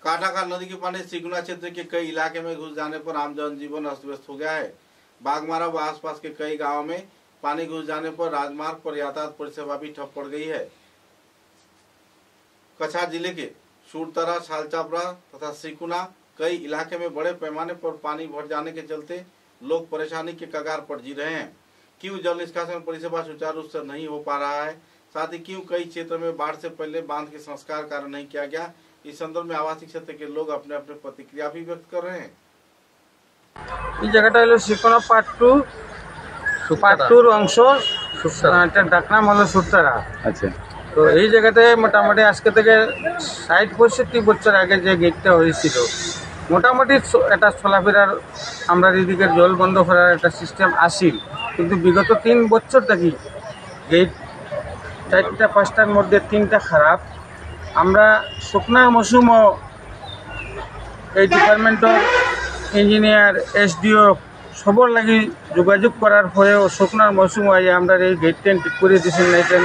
काटाखाल नदी के पानी सिकुना क्षेत्र के कई इलाके में घुस जाने पर आम जनजीवन अस्त व्यस्त हो गया है। बागमारा व आसपास के कई गांवों में पानी घुस जाने पर राजमार्ग पर यातायात परिसेवा भी ठप पड़ गई है। कछार जिले के सूरतरा, सालचापरा तथा सिकुना कई इलाके में बड़े पैमाने पर पानी भर जाने के चलते लोग परेशानी के कगार पर जी रहे हैं। क्यों जल निष्कासन परिसेवा सुचारू रूप से नहीं हो पा रहा है, साथ ही क्यों कई क्षेत्र में बाढ़ से पहले बांध के संस्कार कार्य नहीं किया गया, इस संदर्भ में आवासीय क्षेत्र के लोग अपने अपने प्रतिक्रिया भी व्यक्त कर रहे हैं। এই জায়গাটা হলো সিকোনা পার্ট 2 অংশ, এটা ডাক নাম হলো সুরতারা। আচ্ছা, তো এই জায়গাটায় মোটামুটি আজকে থেকে ৬০-৬৫ বছর আগে যে গেটটা হয়েছিল, মোটামুটি এটা চলাফেরার আমরা এদিকে জল বন্ধ করার একটা সিস্টেম আসিল, কিন্তু বিগত ৩ বছর থেকে গেট ৪টা-৫টার মধ্যে ৩টা খারাপ। আমরা শুকনা মৌসুমও এই ডিপার্টমেন্টর ইঞ্জিনিয়ার, এসডিও সবর লাগি যোগাযোগ করার পরেও শুকনার মৌসুম আইয়া আমরা এই গেট টেন ঠিক করে দিয়েছেন না, এটা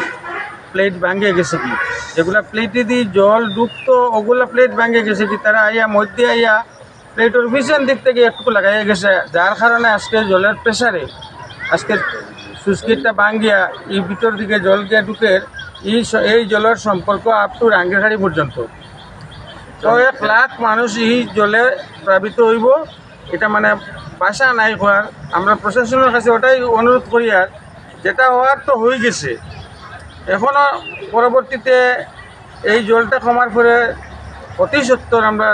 প্লেট ভাঙে গেছে কি, যেগুলা প্লেটে দিয়ে জল ডুবতো ওগুলা প্লেট ভাঙে গেছে কি, তারা আইয়া মধ্যে আইয়া প্লেটের পিছন দিক থেকে একটু লাগাইয়া গেছে, যার কারণে আজকে জলের প্রেসারে আজকে সুস্কিটটা ভাঙিয়া এই ভিতর দিকে জল গিয়া ঢুকে এই জলের সম্পর্ক আপ টু রাঙ্গিরহাড়ি পর্যন্ত। তো 1 লাখ মানুষ এই জলে প্লাবিত হইব, এটা মানে বাসা নাই হওয়ার। আমরা প্রশাসনের কাছে ওটাই অনুরোধ করি, আর যেটা হওয়ার তো হয়ে গেছে, এখনও পরবর্তীতে এই জলটা কমার পরে অতি সত্বর আমরা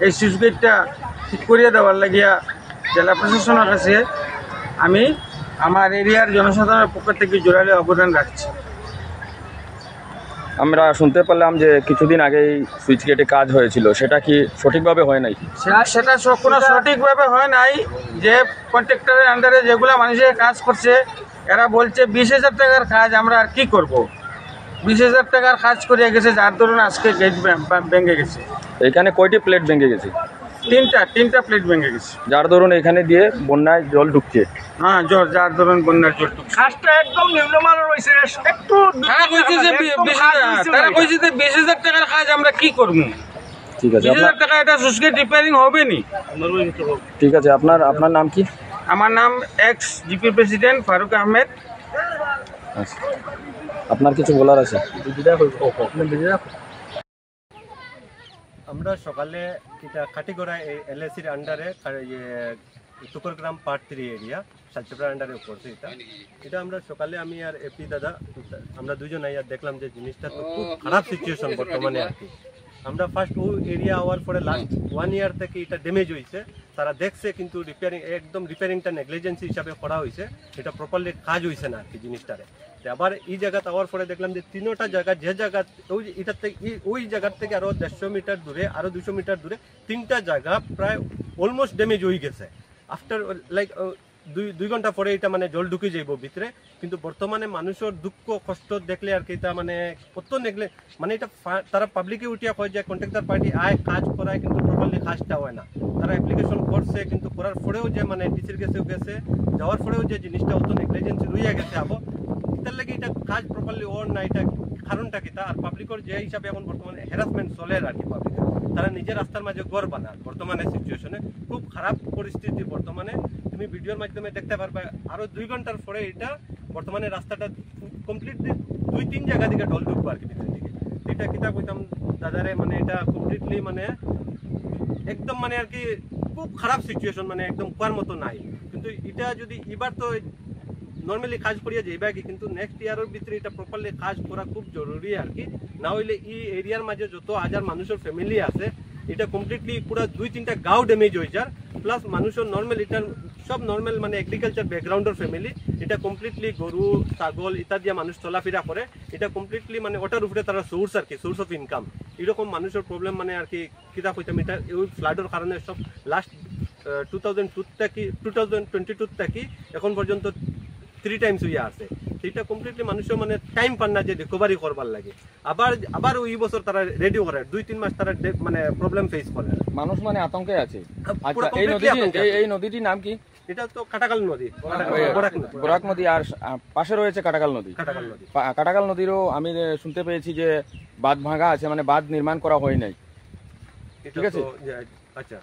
এই সুইচ গেটটা ঠিক করিয়ে দেওয়ার লাগিয়া জেলা প্রশাসনের কাছে আমি আমার এরিয়ার জনসাধারণের পক্ষ থেকে জোরালো অবদান রাখছি। আমরা শুনতে পেলাম যে কিছুদিন আগেই সুইচ গেটে কাজ হয়েছিল, সেটা কি সঠিকভাবে হয় নাই? সেটা কোনো সঠিকভাবে হয় নাই। যে কন্ট্রাক্টরের আন্ডারে যেগুলো মানুষের কাজ করছে, এরা বলছে 20,000 টাকার কাজ, আমরা আর কি করব। 20,000 টাকার কাজ করে গেছে, যার ধরুন আজকে গেট ভেঙে গেছে। এখানে কয়টি প্লেট ভেঙে গেছে? তিনটা প্লেট ভেঙে গেছে, যার ধরুন এখানে দিয়ে বন্যায় জল ঢুকছে। হ্যাঁ, যার ধরুন বন্যার জল ঢুকছে। কাজটা একদম নিম্নমানের রয়েছে, একটু তারা কইছে যে 20,000 টাকার কাজ আমরা কি করবো। ঠিক আছে, 20,000 টাকা এটা সুস্কিট রিপেয়ারিং হবে নি। ঠিক আছে, আপনার নাম কি? আমার নাম ex GP president Farooq Ahmed. আচ্ছা, আপনার কিছু বলার আছে? আমরা সকালে এটা কাটিগড়া এলএসির আন্ডারে টুকরগ্রাম পার্ট 3 এরিয়া সালচাপড়া আন্ডারে পড়ছে। এটা আমরা সকালে আমি আর এপি দাদা আমরা দুজন আইয়া দেখলাম যে জিনিসটা তো খুব খারাপ সিচুয়েশন বর্তমানে আর কি। আমরা ফার্স্ট ও এরিয়া হওয়ার পরে লাস্ট 1 ইয়ার থেকে এটা ড্যামেজ হয়েছে, তারা দেখছে কিন্তু রিপেয়ারিংটা নেগলিজেন্সি হিসাবে করা হয়েছে, এটা প্রপারলি কাজ হয়েছে না আর কি জিনিসটারে। আবার এই জায়গাতে আওয়ার পরে দেখলাম যে 3টা জায়গা, যে জায়গা ওই জায়গার থেকে আরো 150 মিটার দূরে, আরো 200 মিটার দূরে 3টা জায়গা প্রায় অলমোস্ট ড্যামেজ হয়ে গেছে। আফটার লাইক 2 ঘন্টা পরে এটা মানে জল ঢুকে যাইব ভিতরে। কিন্তু বর্তমানে মানুষের দুঃখ কষ্ট দেখলে আর কি এটা মানে কত নেগলে মানে এটা তারা পাবলিকে উঠিয়া কয় যে কন্ট্রাক্টর পার্টি আয় কাজ করায়, কিন্তু প্রপারলি কাজটা হয় না। তারা অ্যাপ্লিকেশন করছে, কিন্তু করার পরেও যে মানে ডিসির কাছে গেছে, যাওয়ার পরেও যে জিনিসটা অত নেগলিজেন্সি রইয়া গেছে আবো, এটার লাগে এটা কাজ প্রপারলি ওর না। এটা কারণটা কি? আর পাবলিকের যে হিসাবে এখন বর্তমানে হ্যারাসমেন্ট চলে আর কি, পাবলিকের তারা নিজের রাস্তার মাঝে ঘর বানায়। বর্তমানে সিচুয়েশনে খুব খারাপ পরিস্থিতি বর্তমানে, তুমি ভিডিওর মাধ্যমে দেখতে পারবে। আরো 2 ঘন্টার পরে এটা বর্তমানে রাস্তাটা কমপ্লিটলি 2-3 জায়গা থেকে ঢল ঢুকবো আর কি ভিতর দিকে। এটা কিতা কইতাম দাদারে, মানে এটা কমপ্লিটলি মানে একদম মানে আর কি খুব খারাপ সিচুয়েশন, মানে একদম কোয়ার মতো নাই। কিন্তু এটা যদি এবার তো নর্মালি কাজ করিয়া যাইবা কি, কিন্তু নেক্সট ইয়ারের ভিতরে এটা প্রপারলি কাজ করা খুব জরুরি আর কি। না হইলে এই এরিয়ার মাঝে যত হাজার মানুষের ফ্যামিলি আছে, এটা কমপ্লিটলি পুরো 2-3টা গাঁও ড্যামেজ হয়ে যায়। প্লাস মানুষের নর্মাল এটা সব নর্মাল মানে এগ্রিকালচার ব্যাকগ্রাউন্ডের ফ্যামিলি, এটা কমপ্লিটলি গরু ছাগল ইত্যাদি মানুষ চলাফেরা করে, এটা কমপ্লিটলি মানে ওটার উপরে তারা সোর্স আর কি, সোর্স অফ ইনকাম। এরকম মানুষের প্রবলেম মানে আর কি কিতা কইতাম, এটা ওই ফ্লাডের কারণে সব লাস্ট 2022 থেকে এখন পর্যন্ত 3 টাইমস হইয়া আছে। সেটা কমপ্লিটলি মানুষের মানে টাইম পান না যে রিকভারি করবার লাগে। আবার ওই বছর তারা রেডি করে 2-3 মাস তারা মানে প্রবলেম ফেস করে। মানুষ মানে আতঙ্কে আছে। আচ্ছা, এই নদীটির নাম কি? এটা তো কাটাকাল নদী, বরাক নদী, আর পাশে রয়েছে কাটাকাল নদী। কাটাকাল নদীরও আমি শুনতে পেয়েছি যে বাঁধ ভাঙা আছে, মানে বাঁধ নির্মাণ করা হয় নাই। এটা ঠিক আছে? তো আচ্ছা